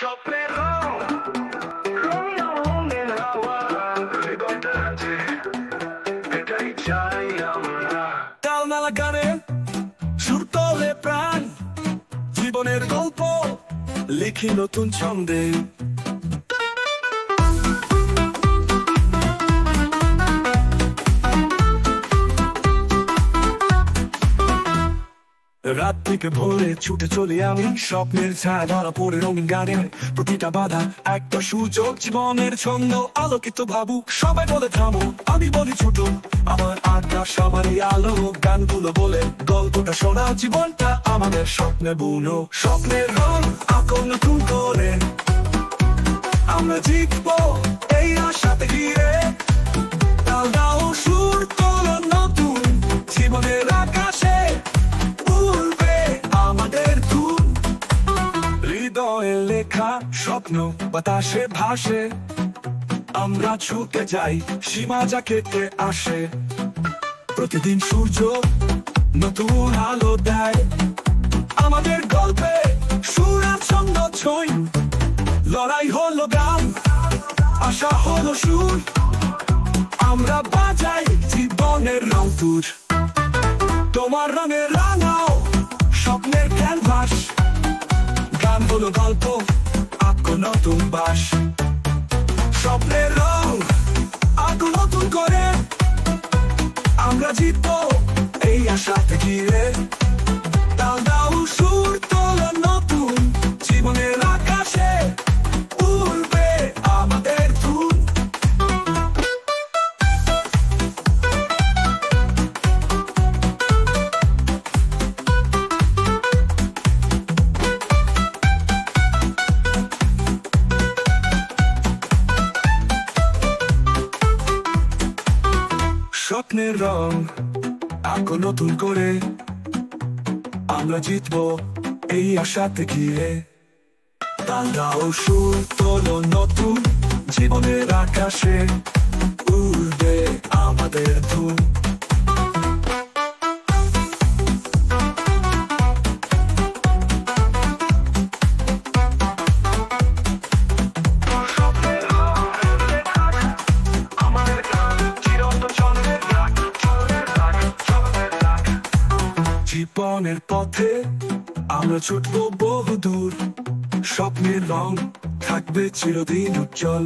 স্বপ্নের রং, রঙের হাওয়া, হৃদয়টা যে এটাই চাই আমরা। তালমেলা গানে সুর তোলে প্রাণ, জীবনের গল্প লিখি নতুন ছন্দে। রাত থেকে ভোরে ছুটে চলি আমি, স্বপ্নের ছায়া ধরা পড়ে রঙিন গানে। প্রতিটা বাধা একটা সুযোগ, জীবনের ছন্দ আলোকিত ভাবু। সবাই বলে থামো, আমি বলি ছোট, আমার আড্ডা সবারই আলো। গানগুলো বলে গল্পটা শোনা, জীবনটা আমাদের স্বপ্নে বুনো। স্বপ্নের রং আঁকো নতুন করে, আমরা জিতবো এই আশাতে ঘিরে। তাল দাও সুর তোলো নতুন, জীবনের আকাশে উড়বে আমাদের ধুন। হৃদয়ে লেখা স্বপ্ন বাতাসে ভাসে, আমরা ছুটে যাই সীমা যা কেটে আসে। প্রতিদিন সূর্য নতুন আলো দেয়, আমাদের গল্পে সুর আর ছন্দ ছই। লড়াই হলো গান, আশা হলো সুর, আমরা বাজাই জীবনের রং তুর। তোমার রঙে রাঙাও স্বপ্নের ক্যানভাস, গান হলো গল্প, আঁকো নতুন বাস। স্বপ্নের রং আঁকো নতুন করে, আমরা জিতবো এই আশাতে ঘিরে। তাল দাও সুর তোলো নতুন, জীবনের আকাশে উড়বে আমাদের ধুন। স্বপ্নের রং আঁকো নতুন করে, আমরা জিতবো এই আশাতে ঘিরে। তাল দাও সুর তোলো নতুন, জীবনের আকাশে উড়বে আমাদের ধুন। জীবনের পথে আমরা ছুটবো বহুদূর, স্বপ্নের রং থাকবে চিরদিন উজ্জ্বল।